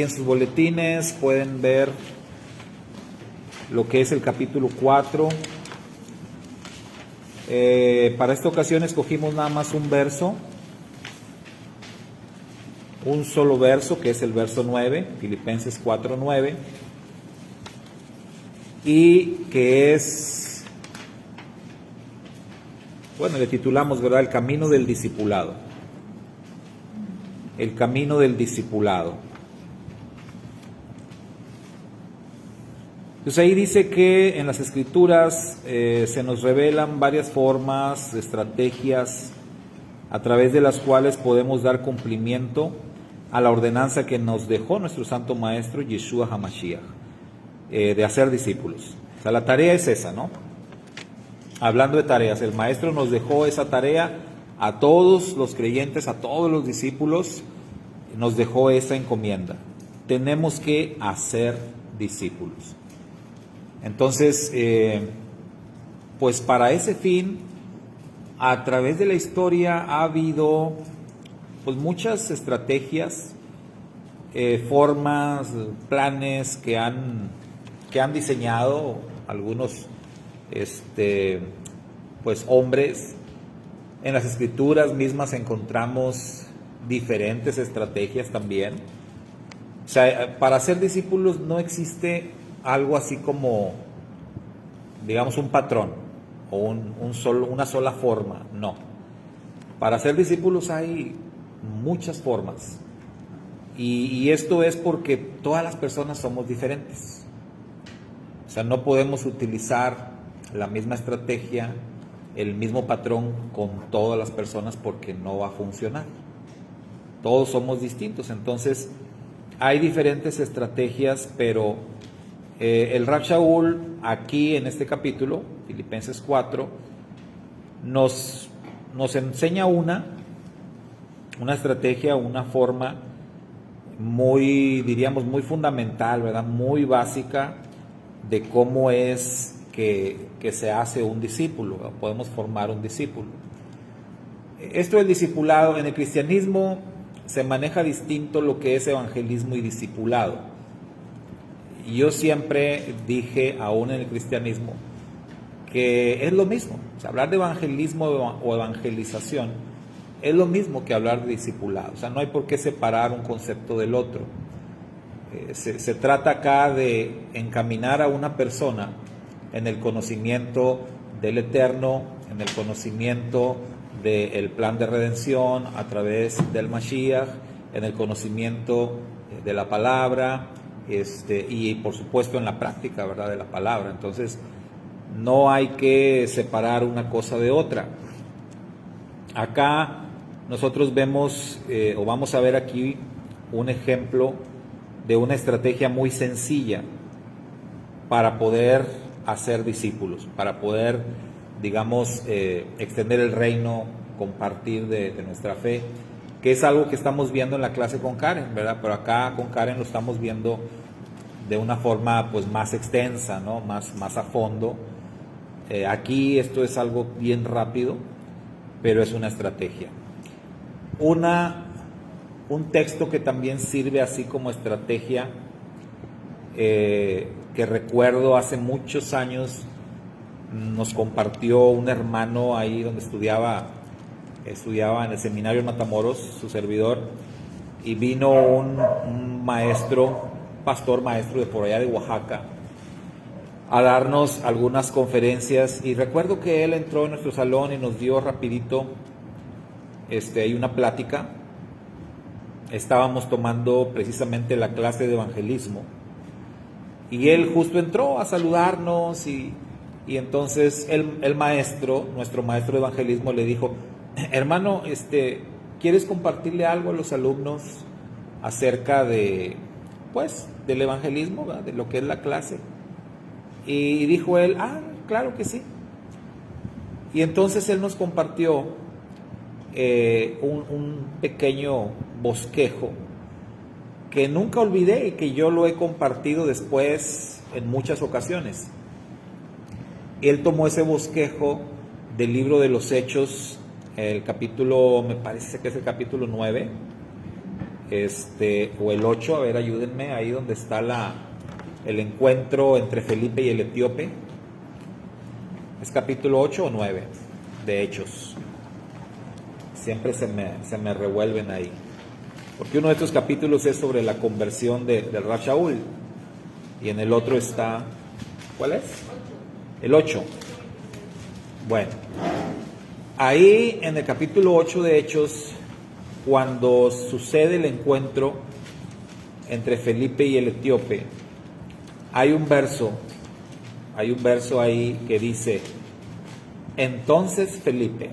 en sus boletines pueden ver lo que es el capítulo 4. Para esta ocasión escogimos nada más un verso, un solo verso, que es el verso 9, Filipenses 4:9, y que es, bueno, le titulamos, ¿verdad?, el camino del discipulado. El camino del discipulado. Entonces ahí dice que en las Escrituras se nos revelan varias formas, estrategias, a través de las cuales podemos dar cumplimiento a la ordenanza que nos dejó nuestro Santo Maestro Yeshua HaMashiach, de hacer discípulos. O sea, la tarea es esa, ¿no? Hablando de tareas, el Maestro nos dejó esa tarea a todos los creyentes, a todos los discípulos, nos dejó esa encomienda. Tenemos que hacer discípulos. Entonces, pues para ese fin, a través de la historia ha habido pues muchas estrategias, formas, planes que han diseñado algunos pues hombres. En las Escrituras mismas encontramos diferentes estrategias también. O sea, para ser discípulos no existe algo así como, digamos, un patrón o una sola forma, no. Para ser discípulos hay muchas formas, y esto es porque todas las personas somos diferentes. O sea, no podemos utilizar la misma estrategia, el mismo patrón con todas las personas, porque no va a funcionar. Todos somos distintos, entonces hay diferentes estrategias, pero el Rav Shaul aquí en este capítulo, Filipenses 4, nos enseña una estrategia, una forma muy, diríamos, muy fundamental, ¿verdad?, muy básica de cómo es que se hace un discípulo, ¿verdad? Podemos formar un discípulo. Esto del discipulado, en el cristianismo se maneja distinto lo que es evangelismo y discipulado. Yo siempre dije, aún en el cristianismo, que es lo mismo. O sea, hablar de evangelismo o evangelización es lo mismo que hablar de discipulado. O sea, no hay por qué separar un concepto del otro. Se trata acá de encaminar a una persona en el conocimiento del Eterno, en el conocimiento del plan de redención a través del Mashiach, en el conocimiento de la palabra, y por supuesto en la práctica, ¿verdad?, de la palabra. Entonces no hay que separar una cosa de otra. Acá nosotros vemos, o vamos a ver aquí, un ejemplo de una estrategia muy sencilla para poder hacer discípulos, para poder, digamos, extender el reino, compartir de nuestra fe, que es algo que estamos viendo en la clase con Karen, ¿verdad? Pero acá con Karen lo estamos viendo de una forma pues más extensa, ¿no? Más a fondo. Aquí esto es algo bien rápido, pero es una estrategia. Un texto que también sirve así como estrategia, que recuerdo hace muchos años nos compartió un hermano ahí donde estudiaba en el seminario en Matamoros, su servidor, y vino un pastor maestro de por allá de Oaxaca, a darnos algunas conferencias, y recuerdo que él entró en nuestro salón y nos dio rapidito hay una plática. Estábamos tomando precisamente la clase de evangelismo, y él justo entró a saludarnos, y entonces el maestro, nuestro maestro de evangelismo, le dijo: hermano, ¿quieres compartirle algo a los alumnos acerca de, pues, del evangelismo, ¿verdad?, de lo que es la clase? Y dijo él: claro que sí. Y entonces él nos compartió un pequeño bosquejo que nunca olvidé y que yo lo he compartido después en muchas ocasiones. Él tomó ese bosquejo del libro de los Hechos, el capítulo, me parece que es el capítulo 9, o el 8, a ver, ayúdenme, ahí donde está el encuentro entre Felipe y el etíope. ¿Es capítulo 8 o 9 de Hechos? Siempre se me revuelven ahí. Porque uno de estos capítulos es sobre la conversión del Rab Shaul. Y en el otro está... ¿Cuál es? El 8. Bueno. Ahí en el capítulo 8 de Hechos, cuando sucede el encuentro entre Felipe y el etíope, hay un verso ahí que dice: entonces Felipe,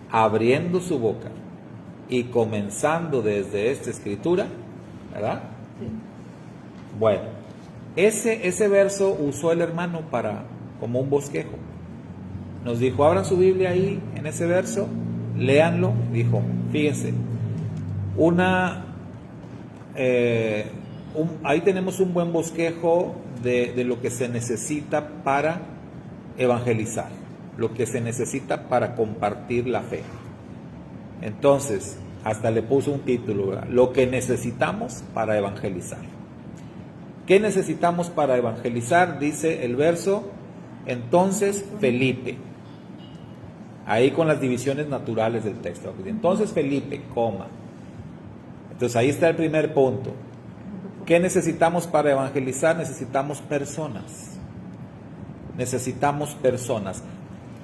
abriendo su boca y comenzando desde esta escritura, ¿verdad? Sí. Bueno, ese verso usó el hermano como un bosquejo. Nos dijo, abran su Biblia ahí, en ese verso, léanlo. Dijo, fíjense, ahí tenemos un buen bosquejo de lo que se necesita para evangelizar, lo que se necesita para compartir la fe. Entonces, hasta le puso un título, ¿verdad? Lo que necesitamos para evangelizar. ¿Qué necesitamos para evangelizar? Dice el verso, entonces Felipe. Ahí con las divisiones naturales del texto. Entonces Felipe, coma. Entonces ahí está el primer punto. ¿Qué necesitamos para evangelizar? Necesitamos personas. Necesitamos personas.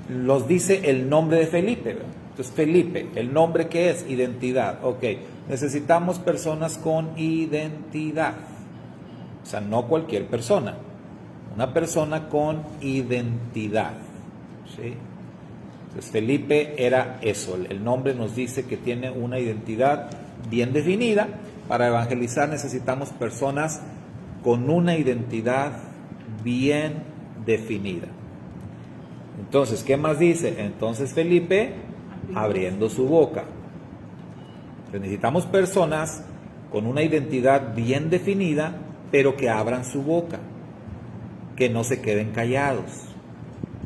Nos dice el nombre de Felipe, ¿verdad? Entonces Felipe, ¿el nombre qué es? Identidad. Ok, necesitamos personas con identidad. O sea, no cualquier persona. Una persona con identidad. ¿Sí? Entonces Felipe era eso. El nombre nos dice que tiene una identidad bien definida. Para evangelizar necesitamos personas con una identidad bien definida. Entonces, ¿qué más dice? Entonces Felipe, abriendo su boca. Entonces, necesitamos personas con una identidad bien definida, pero que abran su boca, que no se queden callados.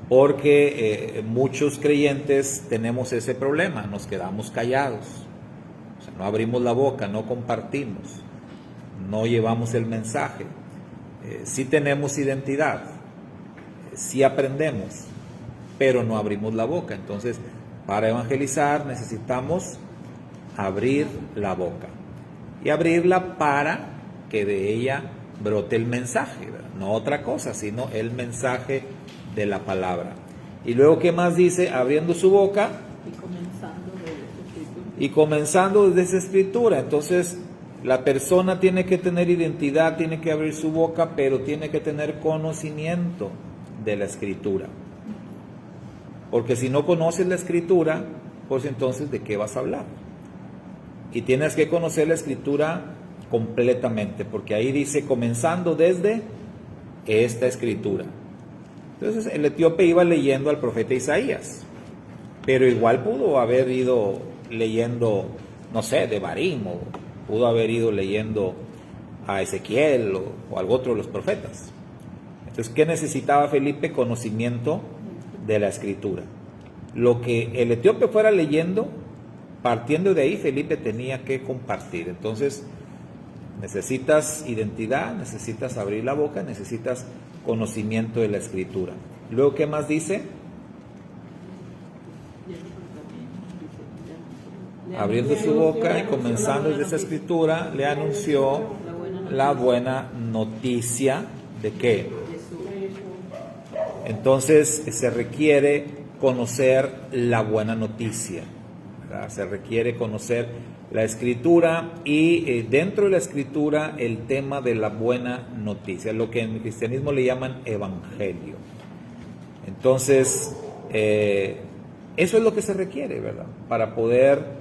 Porque muchos creyentes tenemos ese problema, nos quedamos callados. O sea, no abrimos la boca, no compartimos, no llevamos el mensaje. Sí tenemos identidad, sí aprendemos, pero no abrimos la boca. Entonces, para evangelizar necesitamos abrir la boca. Y abrirla para que de ella brote el mensaje, ¿verdad? No otra cosa, sino el mensaje de la palabra. Y luego, ¿qué más dice? Abriendo su boca y comenzando desde esa escritura. Entonces, la persona tiene que tener identidad, tiene que abrir su boca, pero tiene que tener conocimiento de la escritura. Porque si no conoces la escritura, pues entonces ¿de qué vas a hablar? Y tienes que conocer la escritura completamente, porque ahí dice comenzando desde esta escritura. Entonces el etíope iba leyendo al profeta Isaías, pero igual pudo haber ido leyendo, no sé, de Barim, o pudo haber ido leyendo a Ezequiel o algo otro de los profetas. Entonces, ¿qué necesitaba Felipe? Conocimiento de la escritura. Lo que el etíope fuera leyendo, partiendo de ahí, Felipe tenía que compartir. Entonces, necesitas identidad, necesitas abrir la boca, necesitas conocimiento de la escritura. Luego, ¿qué más dice? Abriendo su boca y comenzando desde esa escritura, le anunció la buena noticia de qué. Entonces se requiere conocer la buena noticia, ¿verdad? Se requiere conocer la escritura y dentro de la escritura el tema de la buena noticia, lo que en el cristianismo le llaman evangelio. Entonces, eso es lo que se requiere, ¿verdad? Para poder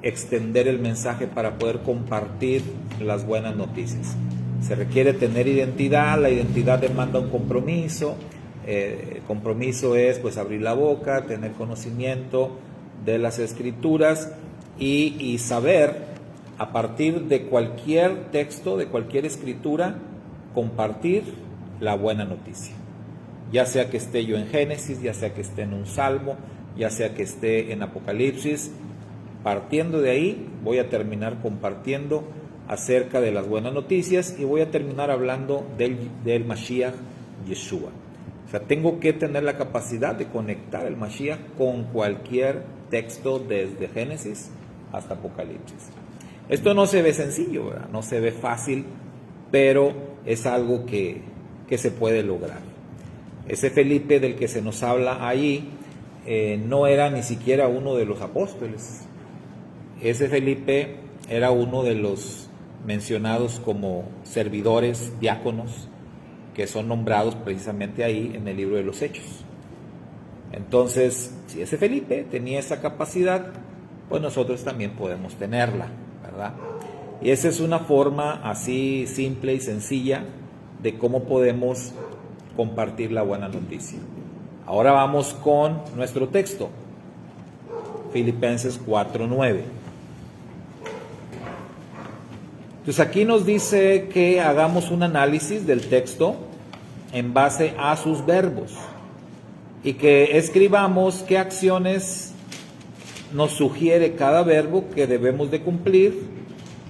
extender el mensaje, para poder compartir las buenas noticias. Se requiere tener identidad, la identidad demanda un compromiso. El compromiso es pues abrir la boca, tener conocimiento de las escrituras y saber a partir de cualquier texto, de cualquier escritura, compartir la buena noticia. Ya sea que esté yo en Génesis, ya sea que esté en un Salmo, ya sea que esté en Apocalipsis, partiendo de ahí, voy a terminar compartiendo acerca de las buenas noticias y voy a terminar hablando del Mashiach Yeshua. O sea, tengo que tener la capacidad de conectar el Mashiach con cualquier texto desde Génesis hasta Apocalipsis. Esto no se ve sencillo, ¿verdad? No se ve fácil, pero es algo que se puede lograr. Ese Felipe del que se nos habla ahí no era ni siquiera uno de los apóstoles. Ese Felipe era uno de los mencionados como servidores, diáconos, que son nombrados precisamente ahí en el libro de los Hechos. Entonces, si ese Felipe tenía esa capacidad, pues nosotros también podemos tenerla, ¿verdad? Y esa es una forma así simple y sencilla de cómo podemos compartir la buena noticia. Ahora vamos con nuestro texto, Filipenses 4:9. Entonces aquí nos dice que hagamos un análisis del texto en base a sus verbos y que escribamos qué acciones nos sugiere cada verbo que debemos de cumplir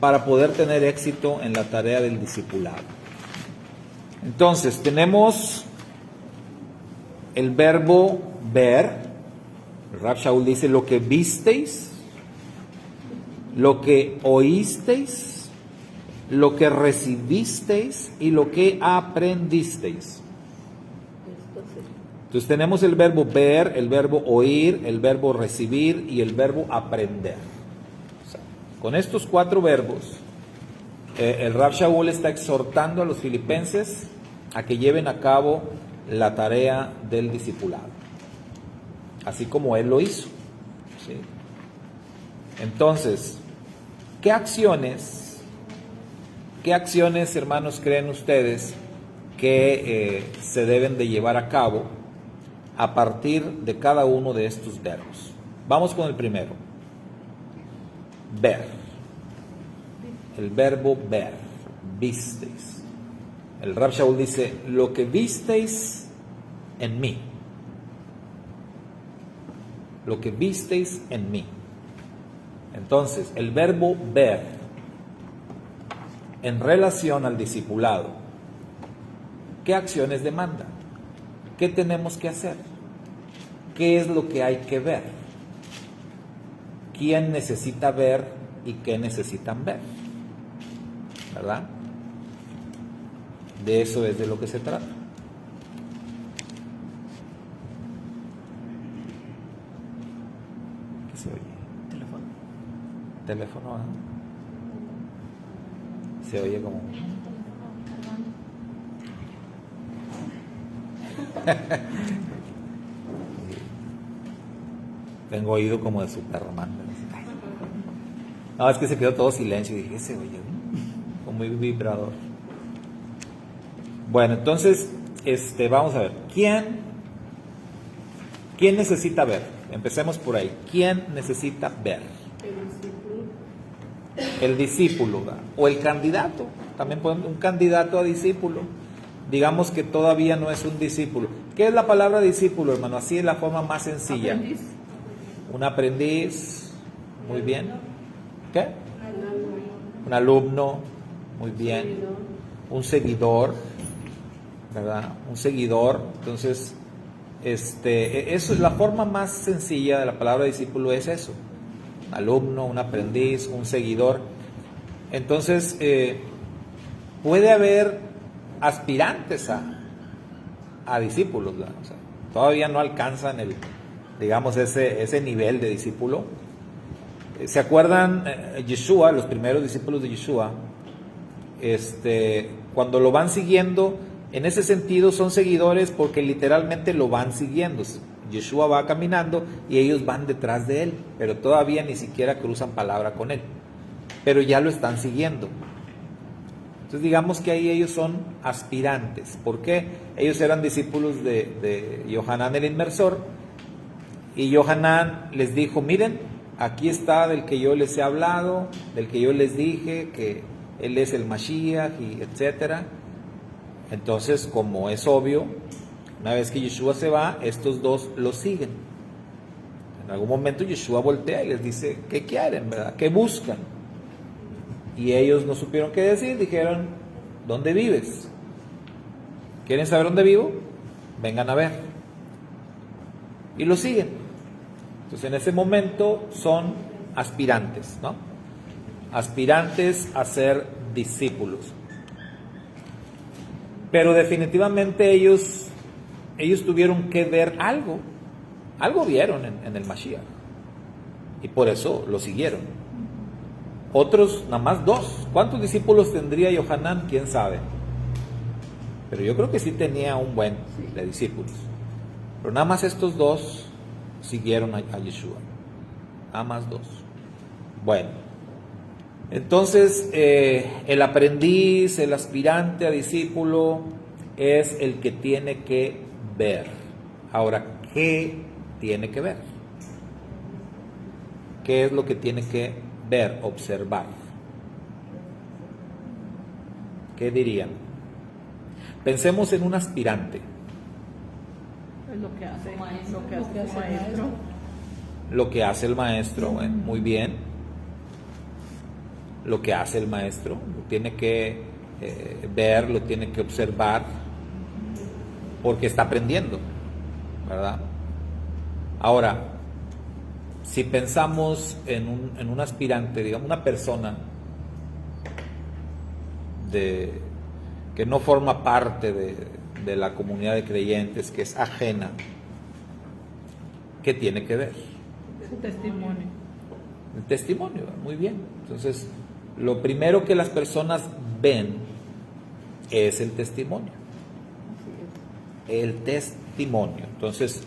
para poder tener éxito en la tarea del discipulado. Entonces tenemos el verbo ver. Rab Shaul dice: lo que visteis, lo que oísteis, lo que recibisteis y lo que aprendisteis. Entonces tenemos el verbo ver, el verbo oír, el verbo recibir y el verbo aprender. O sea, con estos 4 verbos, el Rab Shaul está exhortando a los filipenses a que lleven a cabo la tarea del discipulado, así como él lo hizo, ¿sí? Entonces, ¿qué acciones, hermanos, creen ustedes que se deben de llevar a cabo a partir de cada uno de estos verbos? Vamos con el primero, ver. El verbo ver, visteis. El Rab Shaul dice: lo que visteis en mí. Lo que visteis en mí. Entonces, el verbo ver en relación al discipulado, ¿qué acciones demanda? ¿Qué tenemos que hacer? ¿Qué es lo que hay que ver? ¿Quién necesita ver y qué necesitan ver? ¿Verdad? De eso es de lo que se trata. ¿Qué se oye? Teléfono, ¿eh? Se oye como... Tengo oído como de Superman. No, es que se quedó todo silencio y dije: se oye como muy vibrador. Bueno, entonces, vamos a ver. ¿Quién necesita ver? Empecemos por ahí. ¿Quién necesita ver? El discípulo, ¿verdad? O el candidato. También podemos, un candidato a discípulo. Digamos que todavía no es un discípulo. ¿Qué es la palabra discípulo, hermano? Así es la forma más sencilla. Aprendiz. Un aprendiz. Muy bien. ¿Qué? Un alumno. Muy bien. Un seguidor, ¿verdad? Un seguidor. Entonces, eso es la forma más sencilla de la palabra discípulo, es eso. Un alumno, un aprendiz, un seguidor. Entonces, puede haber aspirantes a discípulos, ¿verdad? O sea, todavía no alcanzan ese nivel de discípulo. ¿Se acuerdan Yeshua, los primeros discípulos de Yeshua? Cuando lo van siguiendo, en ese sentido son seguidores porque literalmente lo van siguiendo. Yeshua va caminando y ellos van detrás de él, pero todavía ni siquiera cruzan palabra con él, pero ya lo están siguiendo. Entonces digamos que ahí ellos son aspirantes. ¿Por qué? Ellos eran discípulos de Yohanan el Inmersor, y Yohanan les dijo: miren, aquí está del que yo les he hablado, del que yo les dije que él es el Mashiach, y etcétera. Entonces, como es obvio, una vez que Yeshua se va, estos dos lo siguen. En algún momento Yeshua voltea y les dice, ¿qué quieren, verdad? ¿Qué buscan? Y ellos no supieron qué decir, dijeron, ¿dónde vives? ¿Quieren saber dónde vivo? Vengan a ver. Y lo siguen. Entonces en ese momento son aspirantes, ¿no? Aspirantes a ser discípulos. Pero definitivamente ellos tuvieron que ver algo vieron en el Mashiach. Y por eso lo siguieron. Otros, nada más 2. ¿Cuántos discípulos tendría Yohanan? ¿Quién sabe? Pero yo creo que sí tenía un buen de discípulos. Pero nada más estos 2 siguieron a Yeshua. Nada más 2. Bueno, entonces el aprendiz, el aspirante a discípulo es el que tiene que ver. Ahora, ¿qué tiene que ver? ¿Qué es lo que tiene que ver, observar? ¿Qué dirían? Pensemos en un aspirante. Lo que hace el maestro. Lo que hace el maestro, muy bien. Lo que hace el maestro, lo tiene que ver, lo tiene que observar, porque está aprendiendo, ¿verdad? Ahora, si pensamos en un aspirante, digamos, una persona que no forma parte de la comunidad de creyentes, que es ajena, ¿qué tiene que ver? Su testimonio. El testimonio, muy bien. Entonces, lo primero que las personas ven es el testimonio. El testimonio. Entonces,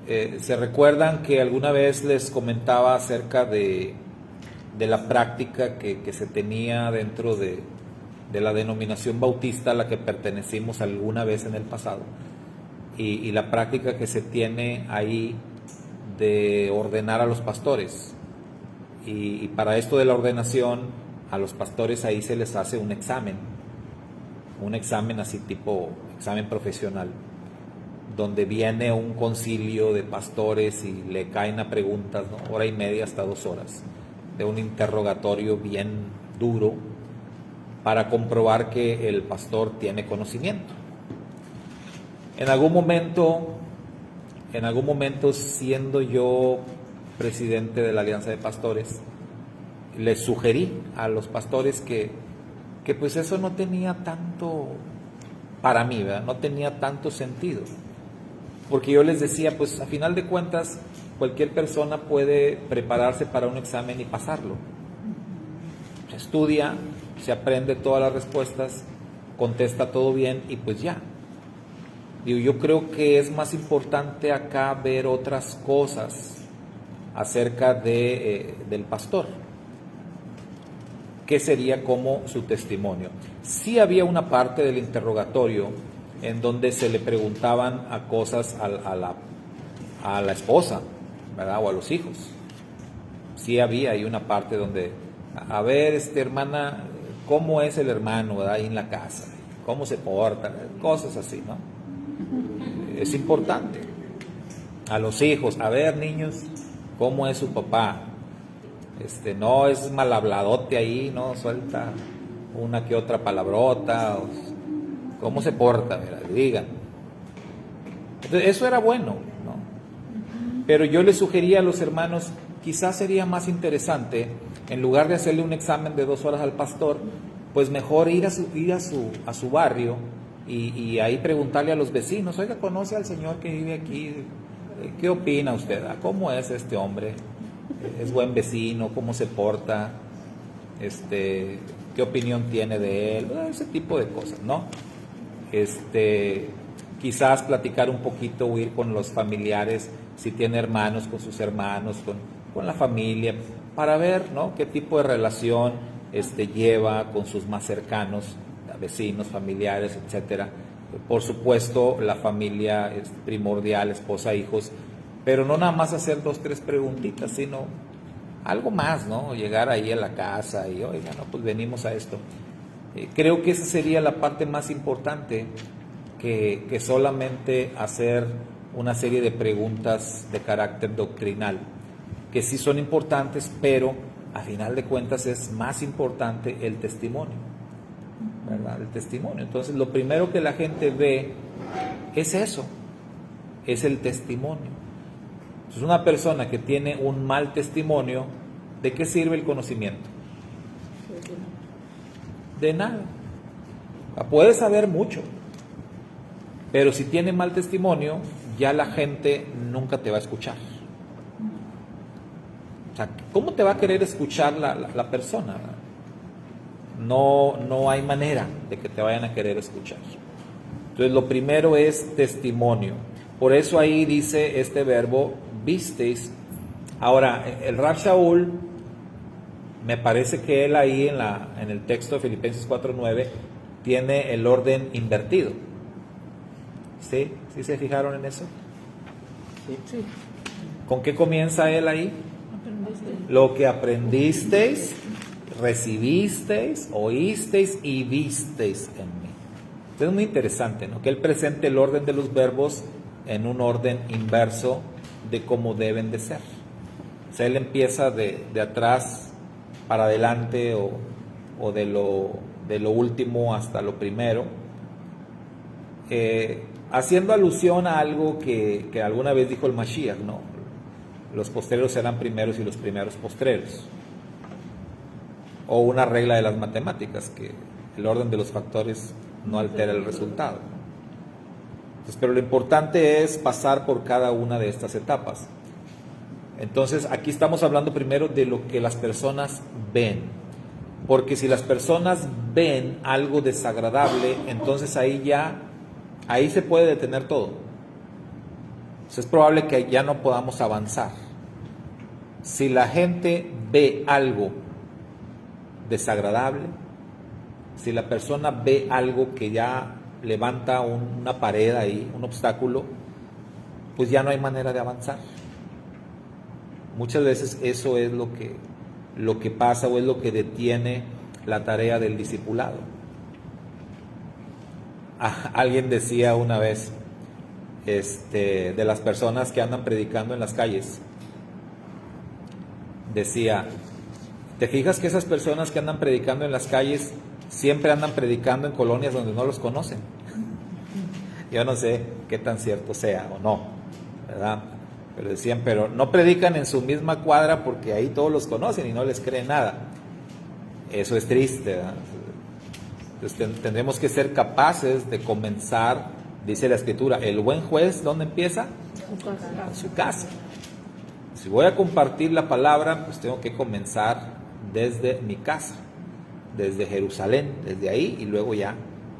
se recuerdan que alguna vez les comentaba acerca de la práctica que se tenía dentro de la denominación bautista a la que pertenecimos alguna vez en el pasado, y la práctica que se tiene ahí de ordenar a los pastores. Y para esto de la ordenación, a los pastores ahí se les hace un examen así tipo examen profesional, donde viene un concilio de pastores y le caen a preguntas, ¿no? 1:30 hasta 2 horas, de un interrogatorio bien duro para comprobar que el pastor tiene conocimiento. En algún momento, siendo yo presidente de la Alianza de Pastores, les sugerí a los pastores que pues eso no tenía tanto, para mí, ¿verdad? No tenía tanto sentido. Porque yo les decía, pues a final de cuentas, cualquier persona puede prepararse para un examen y pasarlo. Se estudia, se aprende todas las respuestas, contesta todo bien y pues ya. Yo creo que es más importante acá ver otras cosas acerca del pastor, que sería como su testimonio. Sí había una parte del interrogatorio en donde se le preguntaban a cosas a la esposa, ¿verdad? O a los hijos. Sí había ahí una parte donde, a ver, hermana, ¿cómo es el hermano, ¿verdad? Ahí en la casa? ¿Cómo se porta? Cosas así, ¿no? Es importante. A los hijos, a ver, niños, ¿cómo es su papá? No es mal habladote ahí, ¿no? Suelta una que otra palabrota, ¿cómo se porta? Mira, digan. Entonces, eso era bueno, ¿no? Pero yo les sugería a los hermanos, quizás sería más interesante, en lugar de hacerle un examen de 2 horas al pastor, pues mejor ir a su barrio y ahí preguntarle a los vecinos, oiga, ¿conoce al señor que vive aquí? ¿Qué opina usted? ¿Cómo es este hombre? ¿Es buen vecino? ¿Cómo se porta? ¿Qué opinión tiene de él? Ese tipo de cosas, ¿no? Quizás platicar un poquito o ir con los familiares, si tiene hermanos, con sus hermanos, con la familia, para ver, ¿no? Qué tipo de relación lleva con sus más cercanos, vecinos, familiares, etcétera. Por supuesto, la familia es primordial, esposa, hijos, pero no nada más hacer 2, 3 preguntitas, sino algo más, ¿no? Llegar ahí a la casa y, oiga, no, pues venimos a esto. Creo que esa sería la parte más importante que solamente hacer una serie de preguntas de carácter doctrinal, que sí son importantes, pero a final de cuentas es más importante el testimonio, ¿verdad? El testimonio. Entonces, lo primero que la gente ve es eso, es el testimonio. Entonces, una persona que tiene un mal testimonio, ¿de qué sirve el conocimiento? De nada. Puede saber mucho, pero si tiene mal testimonio, ya la gente nunca te va a escuchar. O sea, ¿cómo te va a querer escuchar la persona? No hay manera de que te vayan a querer escuchar. Entonces, lo primero es testimonio. Por eso ahí dice este verbo, visteis. Ahora, el Rav Shaul, me parece que él ahí en el texto de Filipenses 4:9 tiene el orden invertido. ¿Sí? ¿Sí se fijaron en eso? Sí. ¿Con qué comienza él ahí? Aprendiste. Lo que aprendisteis, recibisteis, oísteis y visteis en mí. Entonces es muy interesante, ¿no? Que él presente el orden de los verbos en un orden inverso de cómo deben de ser. O sea, él empieza de atrás para adelante o de lo último hasta lo primero, haciendo alusión a algo que alguna vez dijo el Mashiach, ¿no? Los postreros serán primeros y los primeros postreros. O una regla de las matemáticas, que el orden de los factores no altera el resultado. Entonces, pero lo importante es pasar por cada una de estas etapas. Entonces, aquí estamos hablando primero de lo que las personas ven. Porque si las personas ven algo desagradable, entonces ahí se puede detener todo. Entonces, es probable que ya no podamos avanzar. Si la gente ve algo desagradable, si la persona ve algo que ya levanta una pared ahí, un obstáculo, pues ya no hay manera de avanzar. Muchas veces eso es lo que pasa o es lo que detiene la tarea del discipulado. Alguien decía una vez, de las personas que andan predicando en las calles, decía, ¿te fijas que esas personas que andan predicando en las calles siempre andan predicando en colonias donde no los conocen? Yo no sé qué tan cierto sea o no, ¿verdad? Pero decían, pero no predican en su misma cuadra porque ahí todos los conocen y no les creen nada. Eso es triste, ¿verdad? Entonces tendremos que ser capaces de comenzar, dice la Escritura, el buen juez, ¿dónde empieza? En su casa. Si voy a compartir la palabra, pues tengo que comenzar desde mi casa, desde Jerusalén, desde ahí y luego ya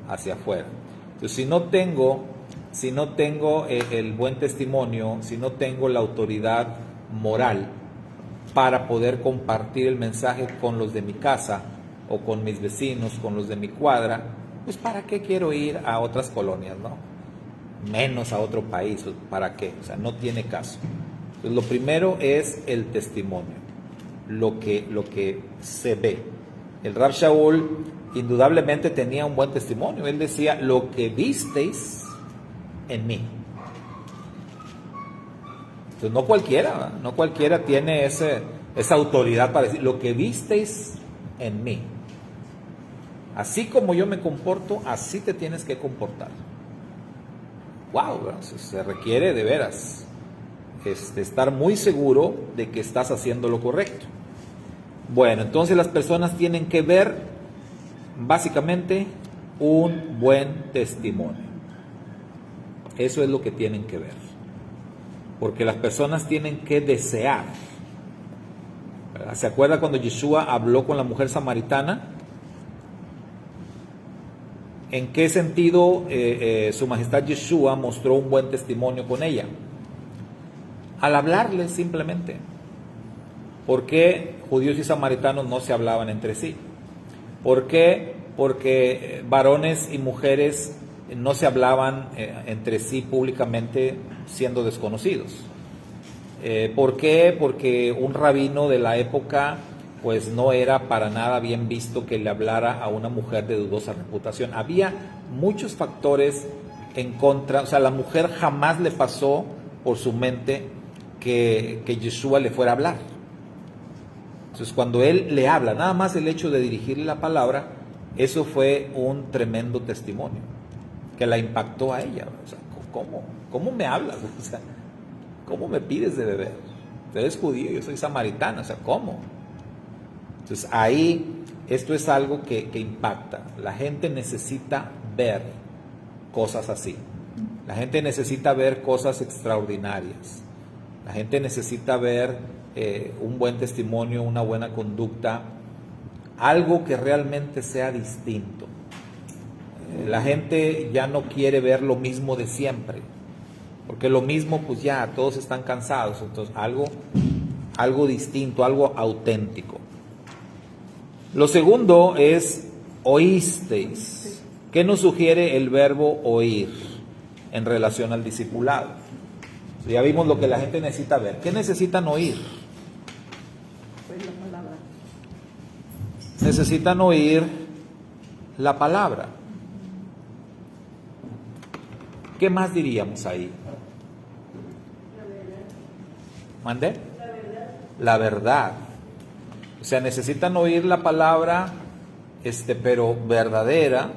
hacia afuera. Entonces, si no tengo el buen testimonio, si no tengo la autoridad moral para poder compartir el mensaje con los de mi casa o con mis vecinos, con los de mi cuadra, pues ¿para qué quiero ir a otras colonias, no? Menos a otro país, ¿para qué? O sea, no tiene caso. Entonces, lo primero es el testimonio, lo que se ve. El Rav Shaul indudablemente tenía un buen testimonio. Él decía, lo que visteis en mí. Entonces, no cualquiera tiene esa autoridad para decir, lo que visteis en mí. Así como yo me comporto, así te tienes que comportar. Wow, se requiere de veras estar muy seguro de que estás haciendo lo correcto. Bueno, entonces las personas tienen que ver básicamente un buen testimonio. Eso es lo que tienen que ver. Porque las personas tienen que desear. ¿Verdad? ¿Se acuerda cuando Yeshua habló con la mujer samaritana? ¿En qué sentido su majestad Yeshua mostró un buen testimonio con ella? Al hablarle simplemente. ¿Por qué judíos y samaritanos no se hablaban entre sí? ¿Por qué? Porque varones y mujeres no se hablaban entre sí públicamente siendo desconocidos. ¿Por qué? Porque un rabino de la época pues no era para nada bien visto que le hablara a una mujer de dudosa reputación. Había muchos factores en contra, o sea, a la mujer jamás le pasó por su mente que Yeshua le fuera a hablar. Entonces, cuando él le habla, nada más el hecho de dirigirle la palabra, eso fue un tremendo testimonio que la impactó a ella. O sea, ¿cómo me hablas? O sea, ¿cómo me pides de beber? Tú eres judío, yo soy samaritana, o sea, ¿cómo? Entonces, ahí, esto es algo que impacta. La gente necesita ver cosas así. La gente necesita ver cosas extraordinarias. La gente necesita ver un buen testimonio, una buena conducta, algo que realmente sea distinto. La gente ya no quiere ver lo mismo de siempre, porque lo mismo pues ya todos están cansados. Entonces algo distinto, algo auténtico. Lo segundo es oísteis. ¿Qué nos sugiere el verbo oír en relación al discipulado? Ya vimos lo que la gente necesita ver. ¿Qué necesitan oír? Pues la palabra. Necesitan oír la palabra. ¿Qué más diríamos ahí? ¿Mande? La verdad. O sea, necesitan oír la palabra, pero verdadera.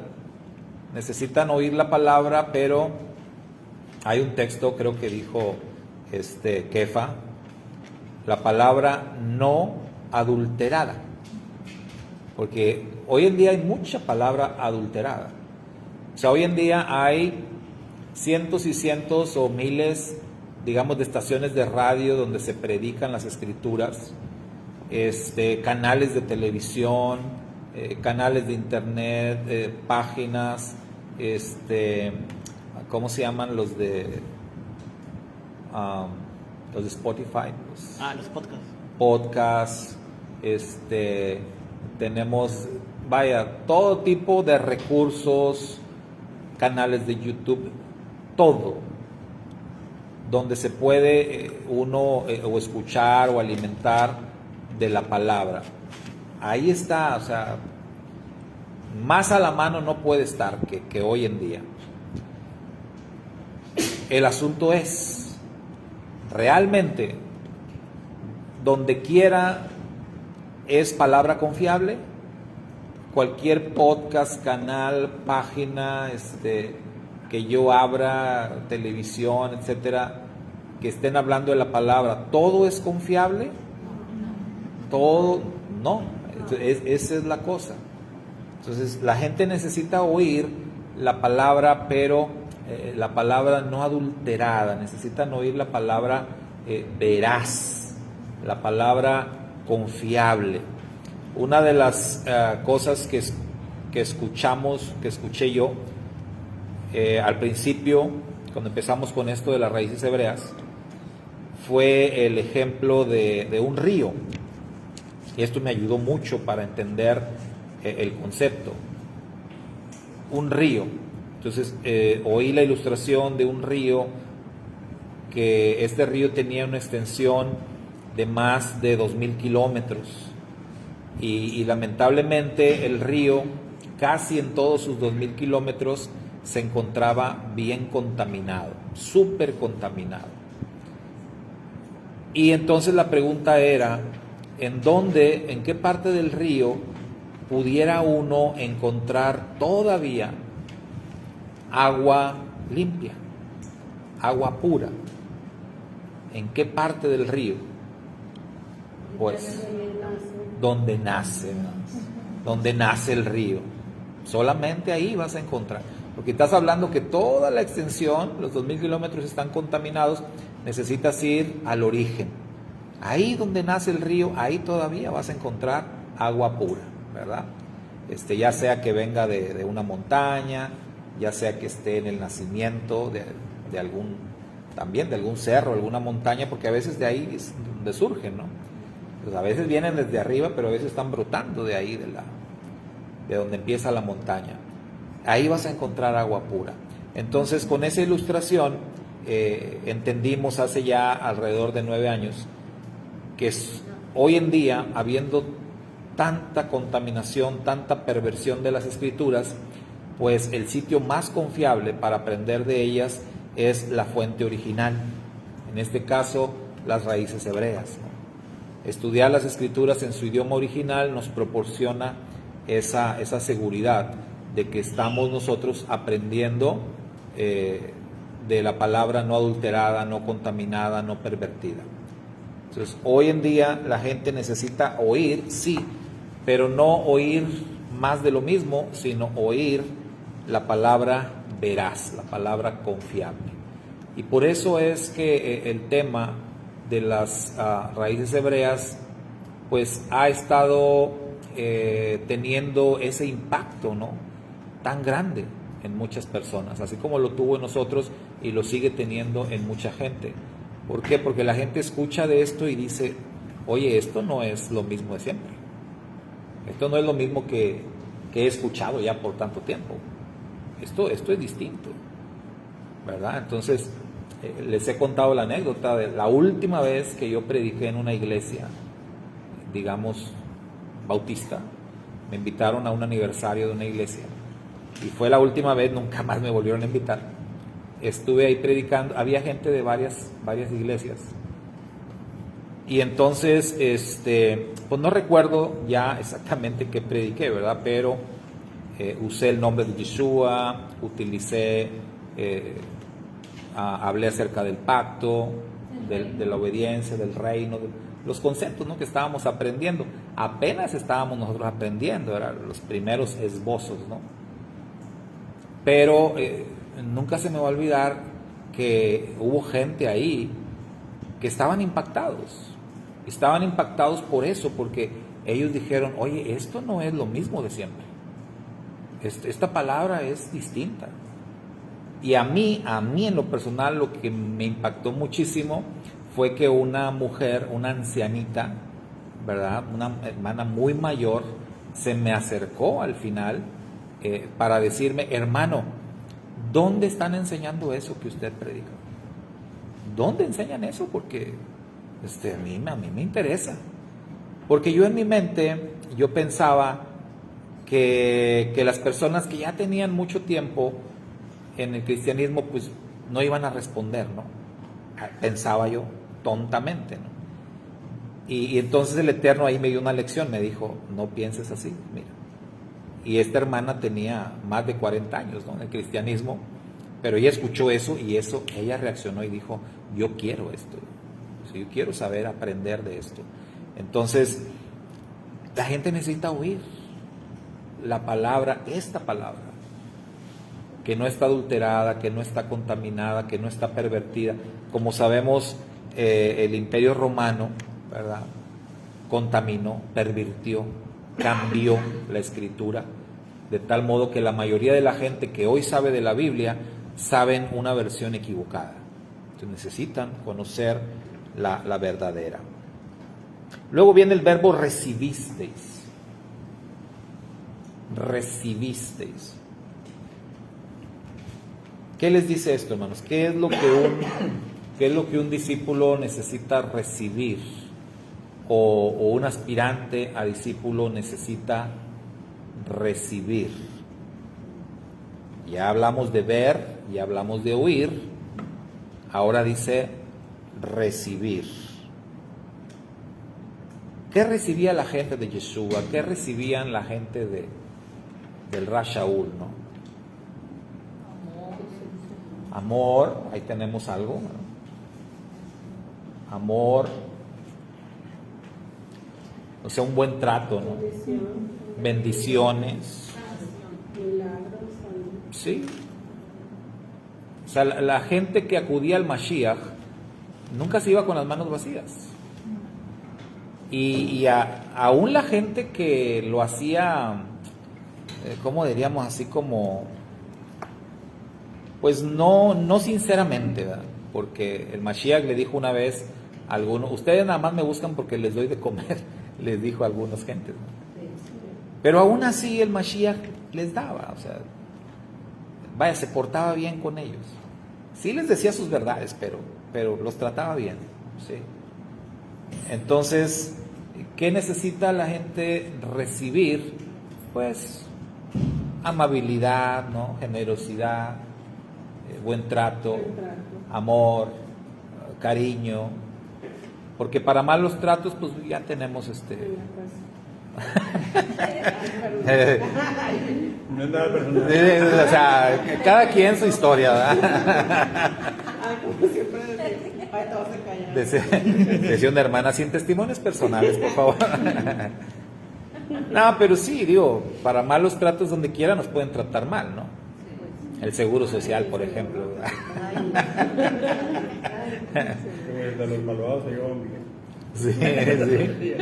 Necesitan oír la palabra, pero hay un texto, creo que dijo Kefa, la palabra no adulterada. Porque hoy en día hay mucha palabra adulterada. O sea, hoy en día hay cientos y cientos o miles, digamos, de estaciones de radio donde se predican las escrituras, canales de televisión, canales de internet, páginas, ¿cómo se llaman los de Spotify? Los podcasts. Podcasts, tenemos, todo tipo de recursos, canales de YouTube, todo, donde se puede uno o escuchar o alimentar de la palabra. Ahí está, o sea, más a la mano no puede estar que hoy en día. El asunto es, realmente, donde quiera es palabra confiable. Cualquier podcast, canal, página, que yo abra, televisión, etcétera, que estén hablando de la palabra, ¿todo es confiable? Todo, no. Esa es la cosa. Entonces, la gente necesita oír la palabra, pero la palabra no adulterada. Necesitan oír la palabra veraz, la palabra confiable. Una de las cosas que escuché yo al principio, cuando empezamos con esto de las raíces hebreas, fue el ejemplo de un río. Y esto me ayudó mucho para entender el concepto. Un río. Entonces, oí la ilustración de un río, que este río tenía una extensión de más de 2,000 kilómetros. Y lamentablemente el río, casi en todos sus 2,000 kilómetros, se encontraba bien contaminado, súper contaminado. Y entonces la pregunta era, ¿en qué parte del río pudiera uno encontrar todavía agua limpia, agua pura? ¿En qué parte del río? Pues donde nace el río. Solamente ahí vas a encontrar. Porque estás hablando que toda la extensión, los 2,000 kilómetros están contaminados, necesitas ir al origen. Ahí donde nace el río, ahí todavía vas a encontrar agua pura, ¿verdad? Ya sea que venga de una montaña, ya sea que esté en el nacimiento de algún cerro, alguna montaña, porque a veces de ahí es donde surgen, ¿no? Pues a veces vienen desde arriba, pero a veces están brotando de ahí, de donde empieza la montaña. Ahí vas a encontrar agua pura. Entonces, con esa ilustración, entendimos hace ya alrededor de 9 años que hoy en día, habiendo tanta contaminación, tanta perversión de las escrituras, pues el sitio más confiable para aprender de ellas es la fuente original, en este caso las raíces hebreas, ¿no? Estudiar las escrituras en su idioma original nos proporciona esa seguridad de que estamos nosotros aprendiendo de la palabra no adulterada, no contaminada, no pervertida. Entonces, hoy en día la gente necesita oír, sí, pero no oír más de lo mismo, sino oír la palabra veraz, la palabra confiable. Y por eso es que el tema de las raíces hebreas pues ha estado teniendo ese impacto, ¿no?, tan grande en muchas personas, así como lo tuvo en nosotros y lo sigue teniendo en mucha gente. ¿Por qué? Porque la gente escucha de esto y dice, oye, esto no es lo mismo de siempre, esto no es lo mismo que he escuchado ya por tanto tiempo, esto es distinto, ¿verdad? Entonces, les he contado la anécdota de la última vez que yo prediqué en una iglesia, digamos, bautista. Me invitaron a un aniversario de una iglesia y fue la última vez, nunca más me volvieron a invitar. Estuve ahí predicando, había gente de varias iglesias. Y entonces, pues no recuerdo ya exactamente qué prediqué, ¿verdad? Pero usé el nombre de Yeshua, utilicé, hablé acerca del pacto, de la obediencia, del reino, los conceptos, ¿no?, que estábamos aprendiendo. Apenas estábamos nosotros aprendiendo, eran los primeros esbozos, ¿no? Pero nunca se me va a olvidar que hubo gente ahí que estaban impactados por eso, porque ellos dijeron, oye, esto no es lo mismo de siempre, esta palabra es distinta. Y a mí en lo personal, lo que me impactó muchísimo fue que una mujer, una ancianita, ¿verdad?, una hermana muy mayor, se me acercó al final para decirme, hermano, ¿dónde están enseñando eso que usted predica? ¿Dónde enseñan eso? Porque a mí me interesa. Porque yo en mi mente, yo pensaba que las personas que ya tenían mucho tiempo en el cristianismo, pues no iban a responder, ¿no? Pensaba yo tontamente, ¿no? Y entonces el Eterno ahí me dio una lección, me dijo, no pienses así, mira. Y esta hermana tenía más de 40 años, ¿no?, en el cristianismo, pero ella escuchó eso y ella reaccionó y dijo, yo quiero esto, yo quiero saber, aprender de esto. Entonces, la gente necesita oír la palabra, esta palabra, que no está adulterada, que no está contaminada, que no está pervertida. Como sabemos, el Imperio Romano, ¿verdad?, contaminó, pervirtió, cambió la escritura, de tal modo que la mayoría de la gente que hoy sabe de la Biblia saben una versión equivocada. Entonces necesitan conocer la verdadera. Luego viene el verbo recibisteis. Recibisteis. ¿Qué les dice esto, hermanos? ¿Qué es lo que un discípulo necesita recibir? O un aspirante a discípulo necesita recibir. Ya hablamos de ver, ya hablamos de oír, ahora dice recibir. ¿Qué recibía la gente de Yeshua? ¿Qué recibían la gente del Rashaul, no? Amor, ahí tenemos algo, ¿no? Amor, o sea, un buen trato, ¿no? Bendiciones. Sí. O sea, la gente que acudía al Mashiach nunca se iba con las manos vacías. Y aún la gente que lo hacía, ¿cómo diríamos? Así como, pues no sinceramente, ¿verdad? Porque el Mashiach le dijo una vez a algunos, ustedes nada más me buscan porque les doy de comer, les dijo a algunas gentes, ¿no? Pero aún así el Mashiach les daba, o sea, vaya, se portaba bien con ellos. Sí les decía sus verdades, pero los trataba bien, ¿sí? Entonces, ¿qué necesita la gente recibir? Pues amabilidad, ¿no? Generosidad, buen trato, Buen trato. amor, cariño, porque para malos tratos pues ya tenemos En la No es nada personal. o sea, cada quien su historia, ¿verdad? Como siempre decimos, ahí te vas a callar. Decía una hermana, sin testimonios personales, por favor. No, pero sí, digo, para malos tratos donde quiera nos pueden tratar mal, ¿no? El seguro social, por ejemplo. De los malvados se llevan bien. Sí, sí.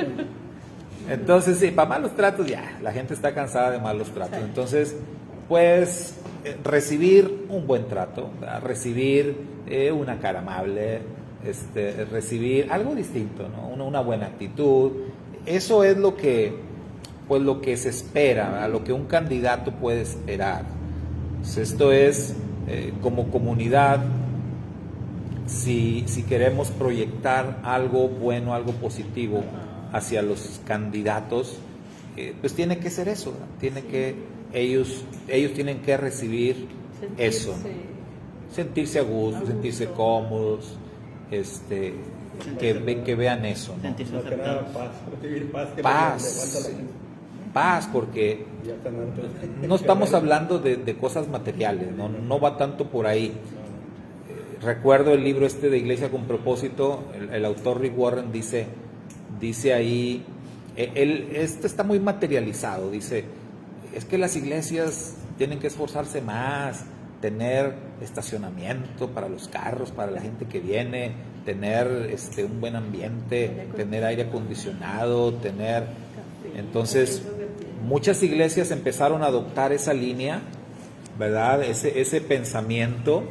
Entonces, sí, para malos tratos ya, la gente está cansada de malos tratos. Entonces, pues, recibir un buen trato, ¿verdad? Recibir una cara amable, recibir algo distinto, ¿no? Una buena actitud. Eso es lo que, pues, lo que se espera, ¿verdad? Lo que un candidato puede esperar. Pues esto es, como comunidad, si queremos proyectar algo bueno, algo positivo hacia los candidatos, pues tiene que ser eso, ¿verdad? Ellos tienen que recibir eso, ¿no? Sentirse a gusto, sentirse cómodos, que vean eso, ¿no? Sentirse Más que nada, aceptados. paz. Recibir paz. Que Paz, levanta la gente. paz, porque Ya están hartos. no estamos hablando de cosas materiales, no va tanto por ahí. Recuerdo el libro de Iglesia con Propósito, el autor Rick Warren dice ahí, está muy materializado, dice, es que las iglesias tienen que esforzarse más, tener estacionamiento para los carros, para la gente que viene, tener un buen ambiente, tener aire acondicionado, Entonces, muchas iglesias empezaron a adoptar esa línea, ¿verdad? Ese pensamiento.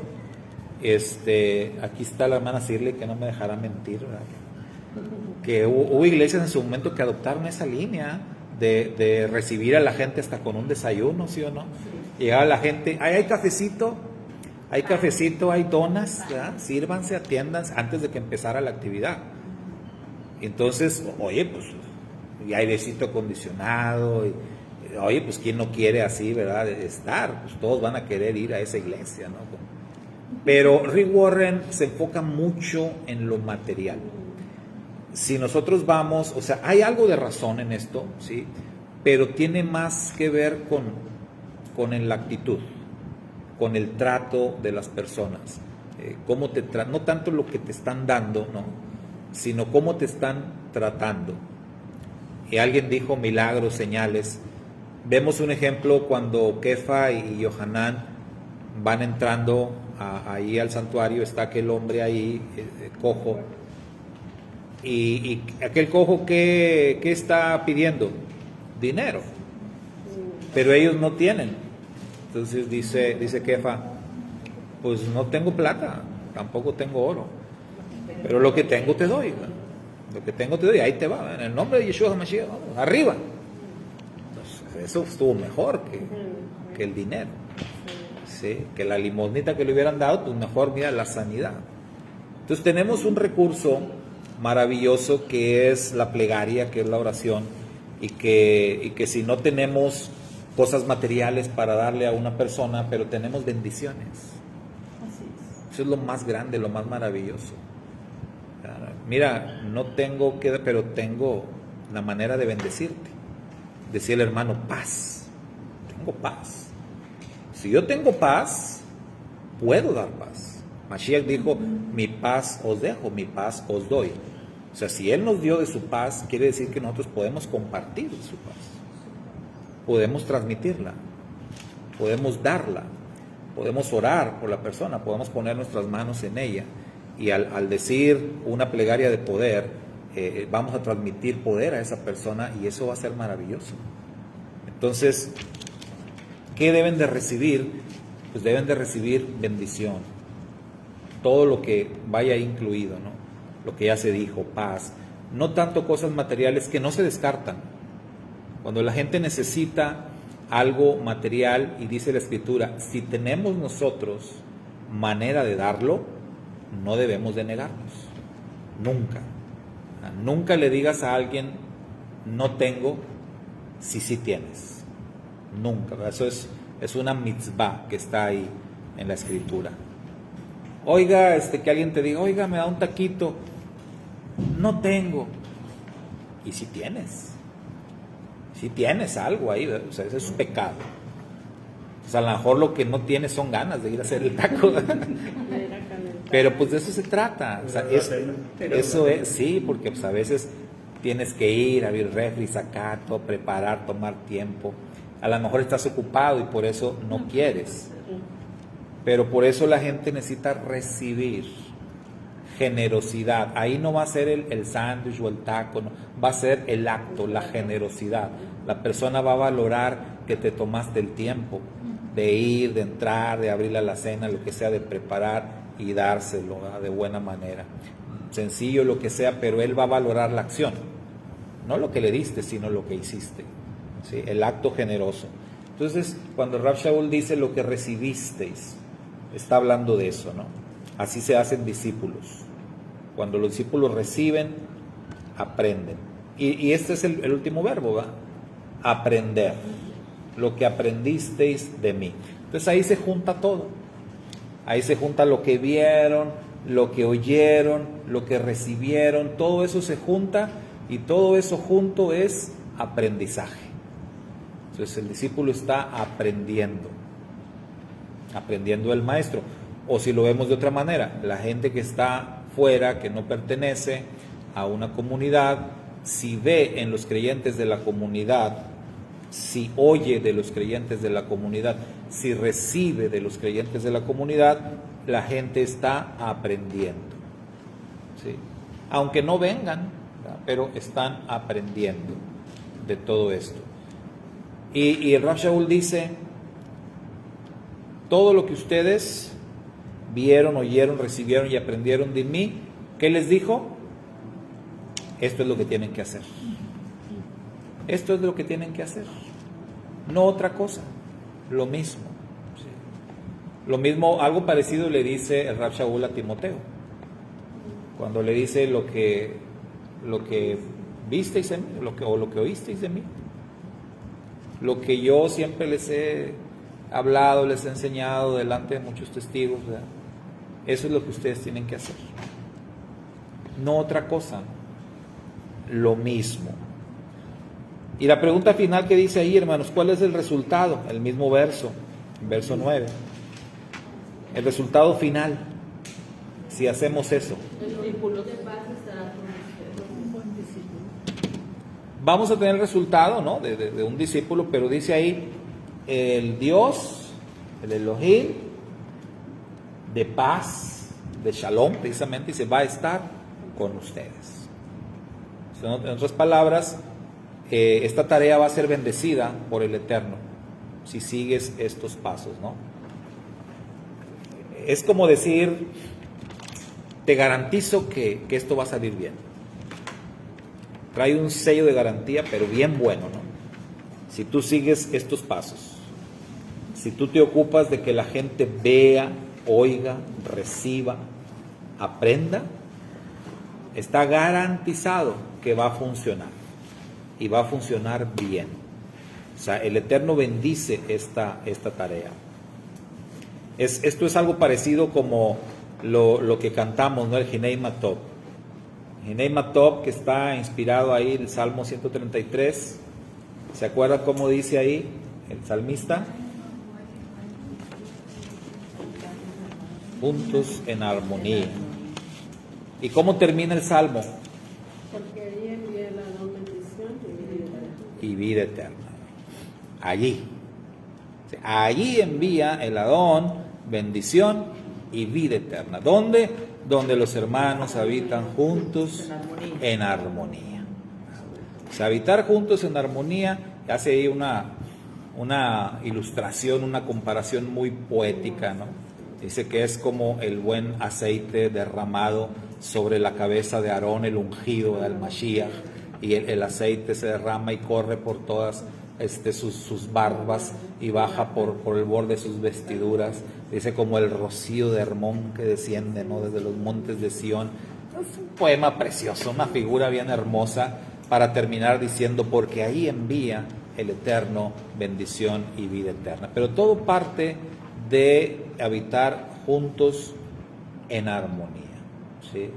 Aquí está la hermana Shirley, que no me dejará mentir, ¿verdad? Que hubo iglesias en su momento que adoptaron esa línea de recibir a la gente hasta con un desayuno, ¿sí o no? Llegaba la gente, hay cafecito, hay donas, ¿verdad? Sírvanse, atiéndanse antes de que empezara la actividad. Entonces, oye, pues, y airecito acondicionado, oye, pues, ¿quién no quiere así, verdad? Estar, pues todos van a querer ir a esa iglesia, ¿no? Pero Rick Warren se enfoca mucho en lo material. Si nosotros vamos, o sea, hay algo de razón en esto, ¿sí? Pero tiene más que ver con la actitud, con el trato de las personas. Cómo te no tanto lo que te están dando, ¿no? Sino cómo te están tratando. Y alguien dijo milagros, señales. Vemos un ejemplo cuando Kefa y Yohanan van entrando ahí al santuario, está aquel hombre ahí, cojo, y aquel cojo, ¿qué está pidiendo? Dinero, pero ellos no tienen. Entonces dice Kefa, pues no tengo plata, tampoco tengo oro, pero lo que tengo te doy, ¿no? Lo que tengo te doy, ahí te va, en el nombre de Yeshua HaMashiach, vamos, arriba. Entonces, eso estuvo mejor que el dinero. Sí, que la limosnita que le hubieran dado, pues mejor, mira, la sanidad. Entonces tenemos un recurso maravilloso que es la plegaria, que es la oración, y que si no tenemos cosas materiales para darle a una persona, pero tenemos bendiciones. Así es. Eso es lo más grande, lo más maravilloso. Mira, no tengo pero tengo la manera de bendecirte. Decía el hermano, paz. Tengo paz. Si yo tengo paz, puedo dar paz. Mashiach dijo, mi paz os dejo, mi paz os doy. O sea, si Él nos dio de su paz, quiere decir que nosotros podemos compartir su paz. Podemos transmitirla, podemos darla, podemos orar por la persona, podemos poner nuestras manos en ella. Y al decir una plegaria de poder, vamos a transmitir poder a esa persona y eso va a ser maravilloso. Entonces, ¿qué deben de recibir? Pues deben de recibir bendición. Todo lo que vaya incluido, ¿no? Lo que ya se dijo, paz. No tanto cosas materiales que no se descartan. Cuando la gente necesita algo material, y dice la Escritura, si tenemos nosotros manera de darlo, no debemos de negarnos. Nunca. Nunca le digas a alguien, no tengo, si sí tienes. Nunca. Eso es es una mitzvah que está ahí en la escritura. Oiga, que alguien te diga, oiga, me da un taquito. No tengo. Y si tienes algo ahí, ¿verdad? O sea, eso es pecado. O sea, a lo mejor lo que no tienes son ganas de ir a hacer el taco. Pero pues de eso se trata. O sea, eso es, sí, porque pues a veces tienes que ir a abrir refri, sacar, todo, preparar, tomar tiempo. A lo mejor estás ocupado y por eso no quieres. Pero por eso la gente necesita recibir generosidad. Ahí no va a ser el sándwich o el taco, no. Va a ser el acto, la generosidad. La persona va a valorar que te tomaste el tiempo de ir, de entrar, de abrir la cena, lo que sea, de preparar y dárselo, ¿verdad? De buena manera. Sencillo, lo que sea, pero él va a valorar la acción. No lo que le diste, sino lo que hiciste. ¿Sí? El acto generoso. Entonces, cuando Rav Shaul dice lo que recibisteis, está hablando de eso, ¿no? Así se hacen discípulos. Cuando los discípulos reciben, aprenden. Y este es el último verbo, ¿va? Aprender. Lo que aprendisteis de mí. Entonces ahí se junta todo. Ahí se junta lo que vieron, lo que oyeron, lo que recibieron. Todo eso se junta y todo eso junto es aprendizaje. Entonces el discípulo está aprendiendo del maestro. O si lo vemos de otra manera, la gente que está fuera, que no pertenece a una comunidad, si ve en los creyentes de la comunidad, si oye de los creyentes de la comunidad, si recibe de los creyentes de la comunidad, la gente está aprendiendo. ¿Sí? Aunque no vengan, ¿verdad? Pero están aprendiendo de todo esto. Y el Rav Shaul dice, todo lo que ustedes vieron, oyeron, recibieron y aprendieron de mí, ¿qué les dijo? Esto es lo que tienen que hacer. Esto es lo que tienen que hacer. No otra cosa. Lo mismo. ¿Sí? Lo mismo, algo parecido le dice el Rav Shaul a Timoteo. Cuando le dice lo que visteis en mí, lo que oísteis de mí. Lo que yo siempre les he hablado, les he enseñado delante de muchos testigos, ¿verdad? Eso es lo que ustedes tienen que hacer. No otra cosa. Lo mismo. Y la pregunta final que dice ahí, hermanos, ¿cuál es el resultado? El mismo verso, verso 9. El resultado final, si hacemos eso. Vamos a tener el resultado, ¿no? de un discípulo, pero dice ahí, el Dios, el Elohim, de paz, de shalom, precisamente, dice, va a estar con ustedes. En otras palabras, esta tarea va a ser bendecida por el Eterno, si sigues estos pasos, ¿no? Es como decir, te garantizo que esto va a salir bien. Trae un sello de garantía, pero bien bueno, ¿no? Si tú sigues estos pasos, si tú te ocupas de que la gente vea, oiga, reciba, aprenda, está garantizado que va a funcionar y va a funcionar bien. O sea, el Eterno bendice esta tarea. Esto es algo parecido como lo que cantamos, ¿no? El Hinei Matov. Hinei Matov, que está inspirado ahí el Salmo 133. ¿Se acuerda cómo dice ahí el salmista? Juntos en armonía. ¿Y cómo termina el Salmo? Porque ahí envía la bendición y vida eterna. Allí envía el Adón bendición y vida eterna. ¿Dónde? Donde los hermanos habitan juntos en armonía. O sea, habitar juntos en armonía, hace ahí una ilustración, una comparación muy poética, ¿no? Dice que es como el buen aceite derramado sobre la cabeza de Aarón, el ungido del Mashiach, y el aceite se derrama y corre por todas sus barbas y baja por el borde de sus vestiduras. Dice como el rocío de Hermón que desciende, ¿no? Desde los montes de Sión. Es un poema precioso, una figura bien hermosa, para terminar diciendo, porque ahí envía el Eterno bendición y vida eterna. Pero todo parte de habitar juntos en armonía, ¿sí?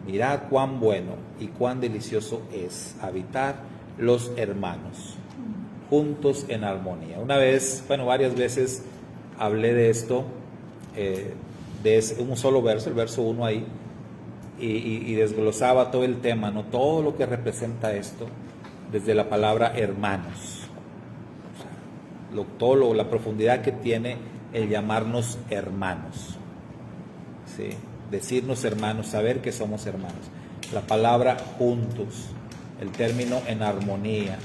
Mirad cuán bueno y cuán delicioso es habitar los hermanos juntos en armonía. Una vez, varias veces hablé de esto, de un solo verso, el verso 1 ahí, y desglosaba todo el tema, ¿no? Todo lo que representa esto desde la palabra hermanos, o sea, la profundidad que tiene el llamarnos hermanos, ¿sí? Decirnos hermanos, saber que somos hermanos. La palabra juntos, el término en armonía,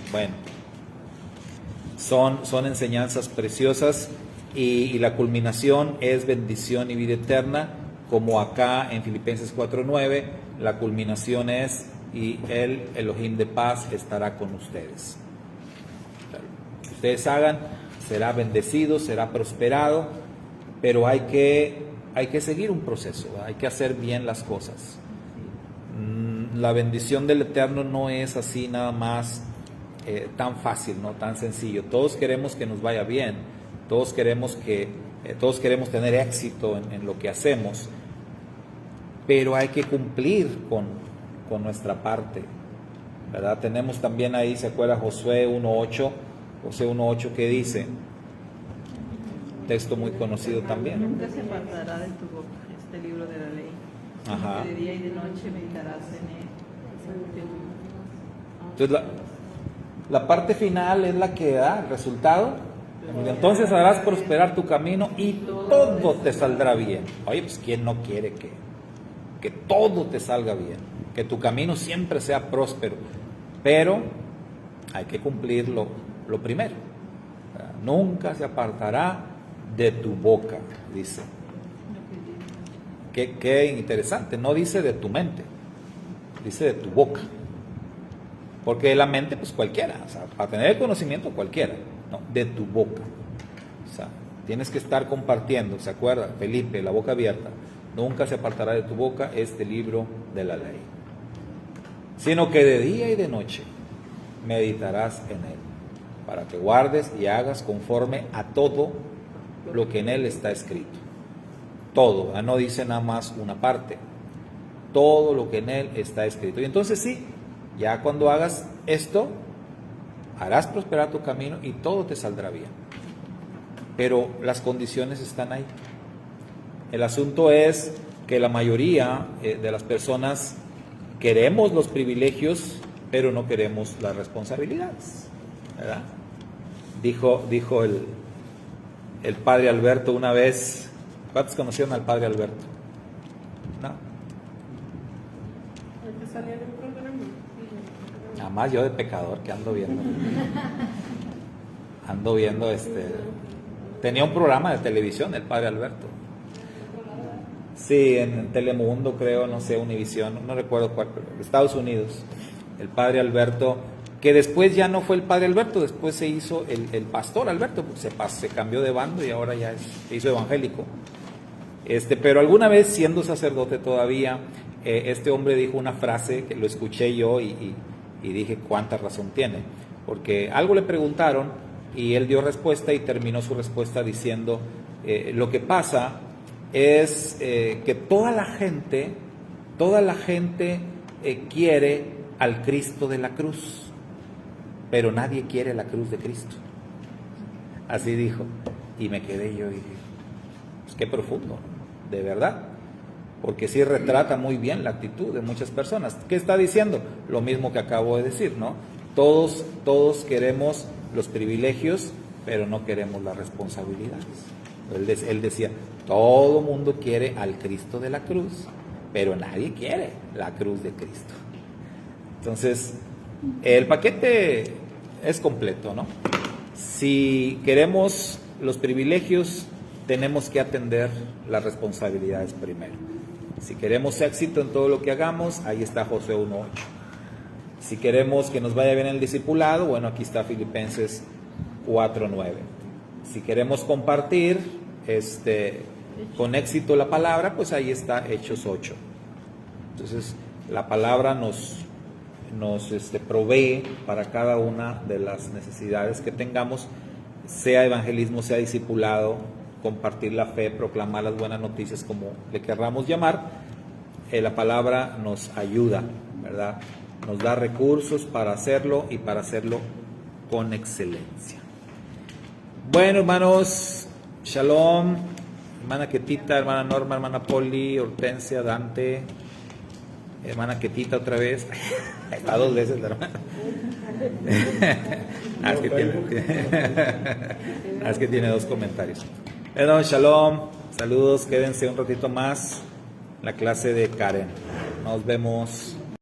son enseñanzas preciosas, y la culminación es bendición y vida eterna, como acá en Filipenses 4:9, la culminación es: y el Elohim de paz estará con ustedes. Lo que ustedes hagan será bendecido, será prosperado, pero hay que seguir un proceso, ¿verdad? Hay que hacer bien las cosas. La bendición del Eterno no es así nada más tan fácil, no tan sencillo. Todos queremos que nos vaya bien, todos queremos tener éxito en lo que hacemos, pero hay que cumplir con nuestra parte, ¿verdad? Tenemos también ahí, ¿se acuerda? Josué 1:8 que dice, texto muy conocido también. Nunca se apartará de tu boca este libro de la ley. Ajá. De día y de noche meditarás en él. Entonces la parte final es la que da el resultado. Entonces harás prosperar tu camino y todo te saldrá bien. Oye, pues ¿quién no quiere que todo te salga bien? Que tu camino siempre sea próspero. Pero hay que cumplir lo primero. Nunca se apartará de tu boca, dice. Qué interesante, no dice de tu mente, dice de tu boca. Porque la mente, pues cualquiera, o sea, para tener el conocimiento cualquiera, no, de tu boca. O sea, tienes que estar compartiendo, ¿se acuerda? Felipe, la boca abierta. Nunca se apartará de tu boca este libro de la ley, sino que de día y de noche meditarás en él, para que guardes y hagas conforme a todo lo que en él está escrito. Todo, no dice nada más una parte, todo lo que en él está escrito. Y entonces sí, ya cuando hagas esto, harás prosperar tu camino y todo te saldrá bien. Pero las condiciones están ahí. El asunto es que la mayoría de las personas queremos los privilegios, pero no queremos las responsabilidades, ¿verdad? Dijo el padre Alberto una vez. ¿Cuántos conocieron al padre Alberto? No. El que salía del programa. Nada más yo de pecador que ando viendo. Tenía un programa de televisión el padre Alberto. Sí, en Telemundo creo, no sé, Univisión, no recuerdo cuál, pero Estados Unidos. El padre Alberto, que después ya no fue el padre Alberto, después se hizo el pastor Alberto, porque se cambió de bando y ahora ya se hizo evangélico. Pero alguna vez, siendo sacerdote todavía, este hombre dijo una frase que lo escuché yo y dije cuánta razón tiene, porque algo le preguntaron y él dio respuesta y terminó su respuesta diciendo, lo que pasa es que toda la gente quiere al Cristo de la cruz, pero nadie quiere la cruz de Cristo. Así dijo, y me quedé yo y dije, pues qué profundo, de verdad, porque sí retrata muy bien la actitud de muchas personas. ¿Qué está diciendo? Lo mismo que acabo de decir, ¿no? Todos queremos los privilegios, pero no queremos las responsabilidades. Él decía, todo mundo quiere al Cristo de la cruz, pero nadie quiere la cruz de Cristo. Entonces, el paquete es completo, ¿no? Si queremos los privilegios, tenemos que atender las responsabilidades primero. Si queremos éxito en todo lo que hagamos, ahí está Josué 1:8. Si queremos que nos vaya bien el discipulado, bueno, aquí está Filipenses 4:9. Si queremos compartir con éxito la palabra, pues ahí está Hechos 8. Entonces, la palabra nos nos provee para cada una de las necesidades que tengamos, sea evangelismo, sea discipulado, compartir la fe, proclamar las buenas noticias, como le querramos llamar. La palabra nos ayuda, ¿verdad? Nos da recursos para hacerlo y para hacerlo con excelencia. Bueno, hermanos, shalom, hermana Ketita, hermana Norma, hermana Poli, Hortensia, Dante, hermana Ketita otra vez, a 2 veces la hermana. Es que tiene 2 comentarios. Bueno, shalom, saludos, quédense un ratito más en la clase de Karen. Nos vemos.